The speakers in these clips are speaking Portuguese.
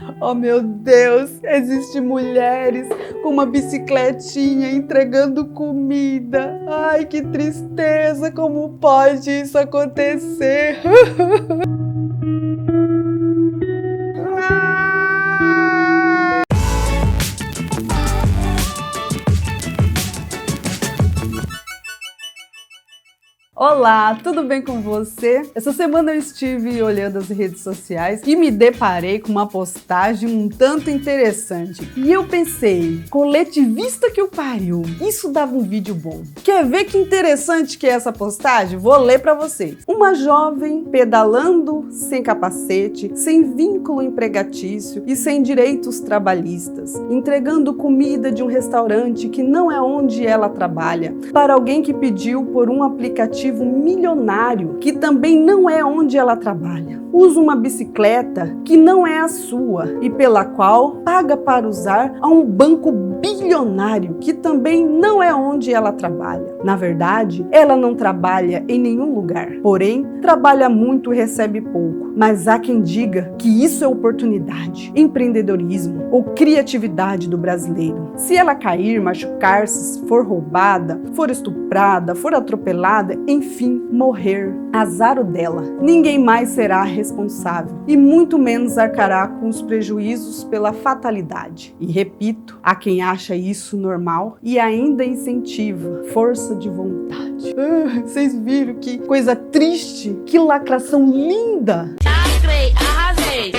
Oh meu Deus, existem mulheres com uma bicicletinha entregando comida. Ai, que tristeza, como pode isso acontecer? Olá, tudo bem com você? Essa semana eu estive olhando as redes sociais e me deparei com uma postagem um tanto interessante. E eu pensei, coletivista que o pariu, isso dava um vídeo bom. Quer ver que interessante que é essa postagem? Vou ler para vocês. Uma jovem pedalando sem capacete, sem vínculo empregatício e sem direitos trabalhistas, entregando comida de um restaurante que não é onde ela trabalha, para alguém que pediu por um aplicativo milionário que também não é onde ela trabalha. Usa uma bicicleta que não é a sua e pela qual paga para usar a um banco bilionário que também não é onde ela trabalha. Na verdade, ela não trabalha em nenhum lugar, porém trabalha muito e recebe pouco. Mas há quem diga que isso é oportunidade, empreendedorismo ou criatividade do brasileiro. Se ela cair, machucar-se, for roubada, for estuprada, for atropelada, enfim, morrer, azar o dela. Ninguém mais será responsável e muito menos arcará com os prejuízos pela fatalidade. E repito, há quem acha isso normal e ainda incentiva força de vontade. Vocês viram que coisa triste? Que lacração linda! Arrasei,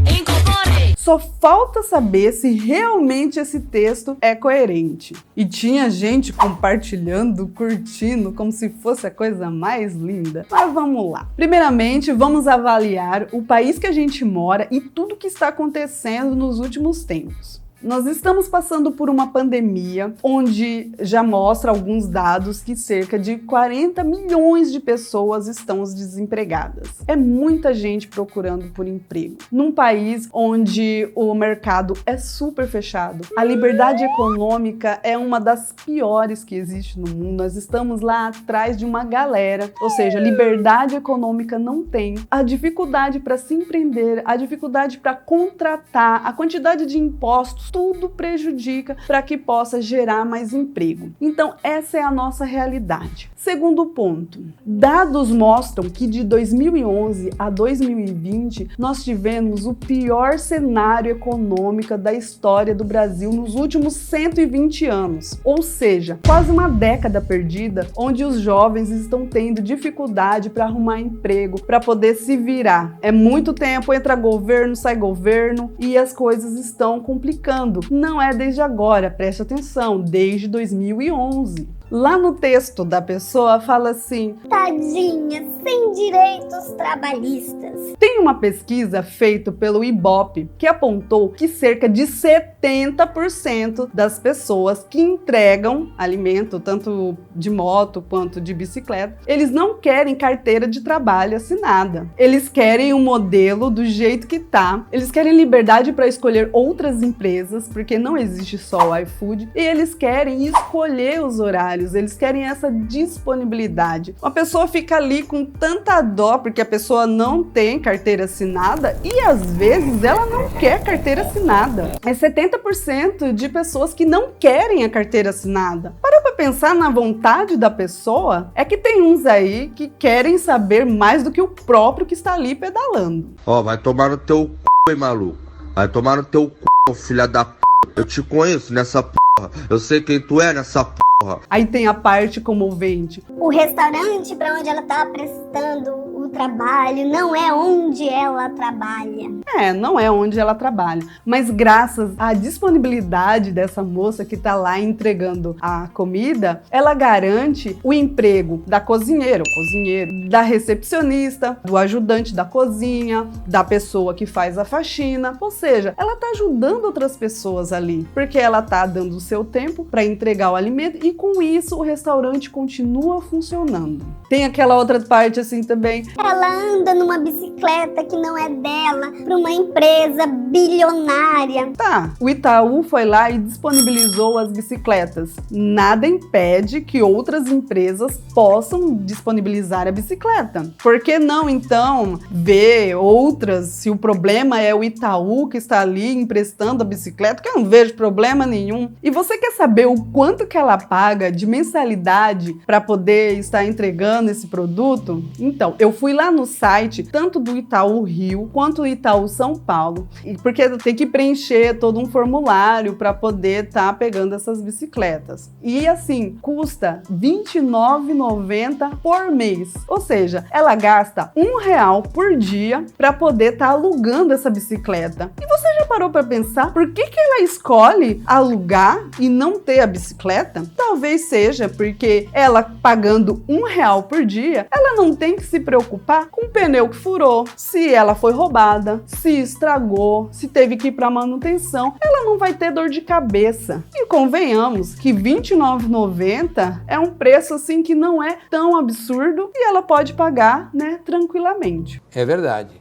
incorporei. Só falta saber se realmente esse texto é coerente. E tinha gente compartilhando, curtindo, como se fosse a coisa mais linda. Mas vamos lá. Primeiramente, vamos avaliar o país que a gente mora e tudo que está acontecendo nos últimos tempos. Nós estamos passando por uma pandemia onde já mostra alguns dados que cerca de 40 milhões de pessoas estão desempregadas. É muita gente procurando por emprego. Num país onde o mercado é super fechado, a liberdade econômica é uma das piores que existe no mundo. Nós estamos lá atrás de uma galera, ou seja, liberdade econômica não tem. A dificuldade para se empreender, a dificuldade para contratar, a quantidade de impostos, tudo prejudica para que possa gerar mais emprego. Então, essa é a nossa realidade. Segundo ponto, dados mostram que de 2011 a 2020 nós tivemos o pior cenário econômico da história do Brasil nos últimos 120 anos. Ou seja, quase uma década perdida, onde os jovens estão tendo dificuldade para arrumar emprego, para poder se virar. É muito tempo, entra governo, sai governo e as coisas estão complicando. Não é desde agora, preste atenção, desde 2011. Lá no texto da pessoa fala assim: tadinha, sem direitos trabalhistas. Tem uma pesquisa feita pelo Ibope que apontou que cerca de 70% das pessoas que entregam alimento, tanto de moto quanto de bicicleta, eles não querem carteira de trabalho assinada. Eles querem um modelo do jeito que tá. Eles querem liberdade para escolher outras empresas, porque não existe só o iFood, e eles querem escolher os horários. Eles querem essa disponibilidade. Uma pessoa fica ali com tanta dó porque a pessoa não tem carteira assinada e às vezes ela não quer carteira assinada. É 70% de pessoas que não querem a carteira assinada. Para pensar na vontade da pessoa, é que tem uns aí que querem saber mais do que o próprio que está ali pedalando. Ó, vai tomar no teu hein, maluco? Vai tomar no teu filha da p***. Eu te conheço nessa porra. Eu sei quem tu é nessa porra. Aí tem a parte comovente. O restaurante para onde ela está prestando o trabalho não é onde ela trabalha. Não é onde ela trabalha. Mas graças à disponibilidade dessa moça que está lá entregando a comida, ela garante o emprego da cozinheira, o cozinheiro, da recepcionista, do ajudante da cozinha, da pessoa que faz a faxina. Ou seja, ela está ajudando outras pessoas ali, porque ela está dando o seu tempo para entregar o alimento e com isso o restaurante continua funcionando. Tem aquela outra parte assim também. ela anda numa bicicleta que não é dela para uma empresa bilionária. Tá, o Itaú foi lá e disponibilizou as bicicletas. Nada impede que outras empresas possam disponibilizar a bicicleta. Por que não, então, ver outras, se o problema é o Itaú que está ali emprestando a bicicleta, que eu não vejo problema nenhum. E você quer saber o quanto que ela paga de mensalidade para poder estar entregando esse produto? Então, eu fui lá no site, tanto do Itaú Rio, quanto do Itaú São Paulo, porque tem que preencher todo um formulário para poder estar pegando essas bicicletas. E assim, custa R$29,90 por mês. Ou seja, ela gasta R$1 por dia para poder estar alugando essa bicicleta. E você já parou para pensar por que ela escolhe alugar e não ter a bicicleta? Talvez seja porque ela pagando R$1 por dia, ela não tem que se preocupar com o pneu que furou, se ela foi roubada, se estragou, se teve que ir para manutenção, ela não vai ter dor de cabeça. E convenhamos que R$29,90 é um preço assim que não é tão absurdo e ela pode pagar, né, tranquilamente. É verdade.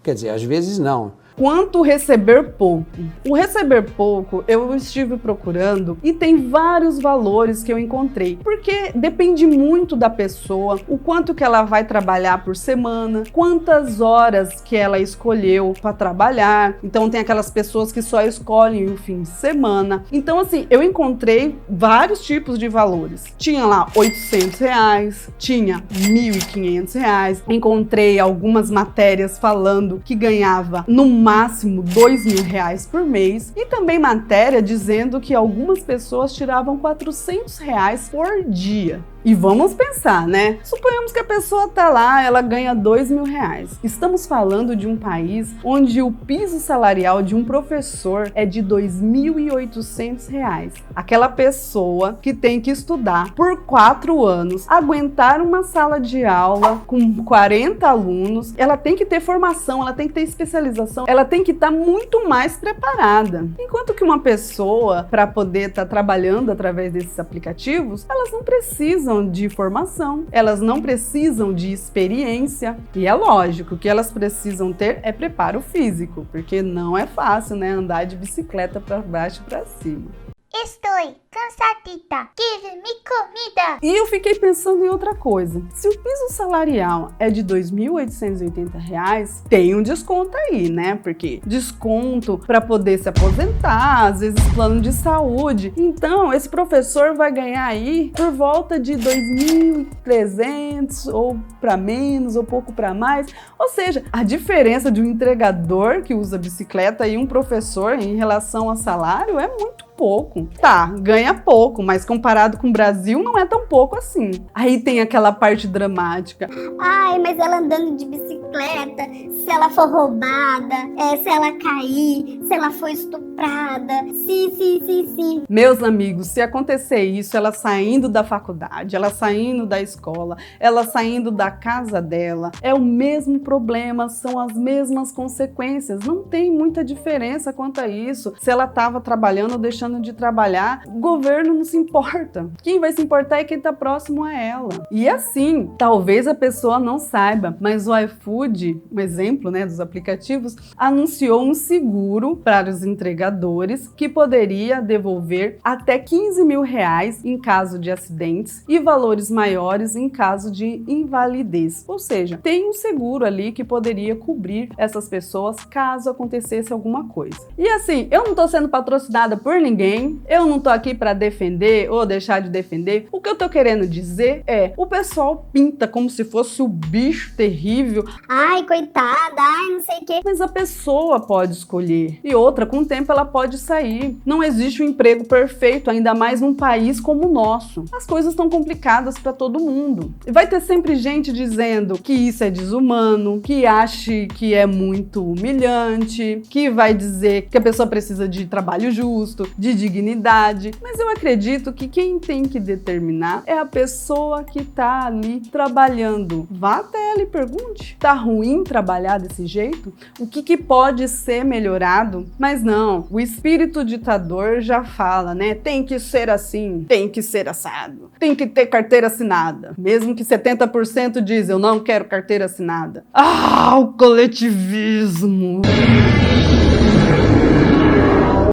Quer dizer, às vezes não. Quanto receber pouco? O receber pouco eu estive procurando e tem vários valores que eu encontrei, porque depende muito da pessoa, o quanto que ela vai trabalhar por semana, quantas horas que ela escolheu para trabalhar. Então tem aquelas pessoas que só escolhem o fim de semana. Então assim, eu encontrei vários tipos de valores. Tinha lá R$800, tinha R$1.500, encontrei algumas matérias falando que ganhava no máximo R$2.000 por mês e também matéria dizendo que algumas pessoas tiravam R$400 por dia. E vamos pensar, né? Suponhamos que a pessoa tá lá, ela ganha R$2.000. Estamos falando de um país onde o piso salarial de um professor é de R$2.800. Aquela pessoa que tem que estudar por 4 anos, aguentar uma sala de aula com 40 alunos, ela tem que ter formação, ela tem que ter especialização, ela tem que estar muito mais preparada. Enquanto que uma pessoa, para poder estar trabalhando através desses aplicativos, elas não precisam de formação, elas não precisam de experiência e é lógico que elas precisam ter é preparo físico, porque não é fácil, né, andar de bicicleta para baixo e para cima. Estou cansadita. Give-me comida. E eu fiquei pensando em outra coisa. Se o piso salarial é de R$2.880, tem um desconto aí, né? Porque desconto para poder se aposentar, às vezes plano de saúde. Então, esse professor vai ganhar aí por volta de R$2.300 ou para menos, ou pouco para mais. Ou seja, a diferença de um entregador que usa bicicleta e um professor em relação ao salário é muito pouco. Tá, ganha pouco, mas comparado com o Brasil não é tão pouco assim. Aí tem aquela parte dramática. Ai, mas ela andando de bicicleta, se ela for roubada, se ela cair, se ela for estuprada, sim. Meus amigos, se acontecer isso, ela saindo da faculdade, ela saindo da escola, ela saindo da casa dela, é o mesmo problema, são as mesmas consequências, não tem muita diferença quanto a isso. Se ela estava trabalhando ou deixando de trabalhar, o governo não se importa. Quem vai se importar é quem está próximo a ela. E assim, talvez a pessoa não saiba, mas o iFood, um exemplo, né, dos aplicativos, anunciou um seguro para os entregadores que poderia devolver até R$15.000 em caso de acidentes e valores maiores em caso de invalidez. Ou seja, tem um seguro ali que poderia cobrir essas pessoas caso acontecesse alguma coisa. E assim, eu não estou sendo patrocinada por ninguém, eu não tô aqui para defender ou deixar de defender. O que eu tô querendo dizer é, o pessoal pinta como se fosse o bicho terrível. Ai, coitada, ai, não sei o quê. Mas a pessoa pode escolher. E outra, com o tempo ela pode sair. Não existe um emprego perfeito, ainda mais num país como o nosso. As coisas estão complicadas para todo mundo. E vai ter sempre gente dizendo que isso é desumano, que ache que é muito humilhante, que vai dizer que a pessoa precisa de trabalho justo, de de dignidade, mas eu acredito que quem tem que determinar é a pessoa que tá ali trabalhando. Vá até ela e pergunte: tá ruim trabalhar desse jeito? O que pode ser melhorado? Mas não, o espírito ditador já fala, né? Tem que ser assim, tem que ser assado, tem que ter carteira assinada. Mesmo que 70% diz: eu não quero carteira assinada. Ah, o coletivismo!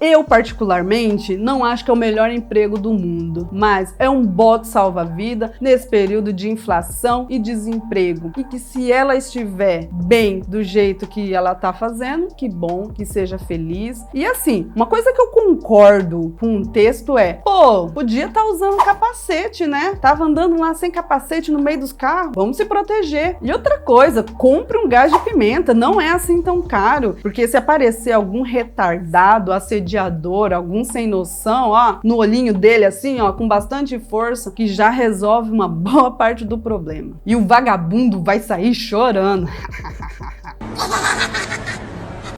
Eu, particularmente, não acho que é o melhor emprego do mundo, mas é um bote salva-vida nesse período de inflação e desemprego. E que se ela estiver bem do jeito que ela tá fazendo, que bom, que seja feliz. E assim, uma coisa que eu concordo com o texto é: pô, podia estar usando capacete, né? Tava andando lá sem capacete no meio dos carros, vamos se proteger. E outra coisa, compre um gás de pimenta, não é assim tão caro, porque se aparecer algum retardado, assediador, algum sem noção, ó, no olhinho dele assim, ó, com bastante força, que já resolve uma boa parte do problema. E o vagabundo vai sair chorando.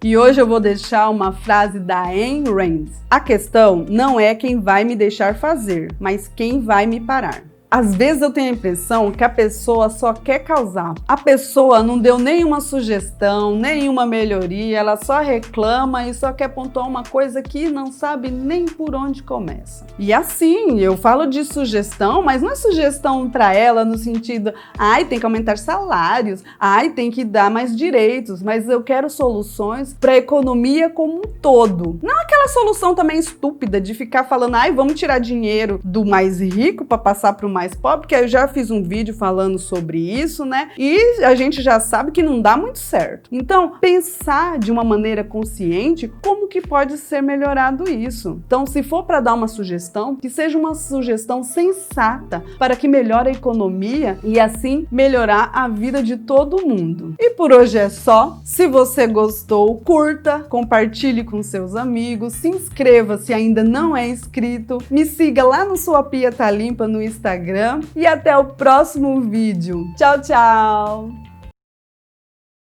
E hoje eu vou deixar uma frase da Ayn Rand. A questão não é quem vai me deixar fazer, mas quem vai me parar. Às vezes eu tenho a impressão que a pessoa só quer causar. A pessoa não deu nenhuma sugestão, nenhuma melhoria, ela só reclama e só quer pontuar uma coisa que não sabe nem por onde começa. E assim, eu falo de sugestão, mas não é sugestão para ela no sentido, ai, tem que aumentar salários, ai, tem que dar mais direitos, mas eu quero soluções para a economia como um todo. Não aquela solução também estúpida de ficar falando, ai, vamos tirar dinheiro do mais rico para passar para o mais pobre, porque eu já fiz um vídeo falando sobre isso, né? E a gente já sabe que não dá muito certo. Então, pensar de uma maneira consciente como que pode ser melhorado isso. Então, se for para dar uma sugestão, que seja uma sugestão sensata para que melhore a economia e assim melhorar a vida de todo mundo. E por hoje é só. Se você gostou, curta, compartilhe com seus amigos, se inscreva se ainda não é inscrito, me siga lá no Sua Pia Tá Limpa no Instagram e até o próximo vídeo. Tchau, tchau!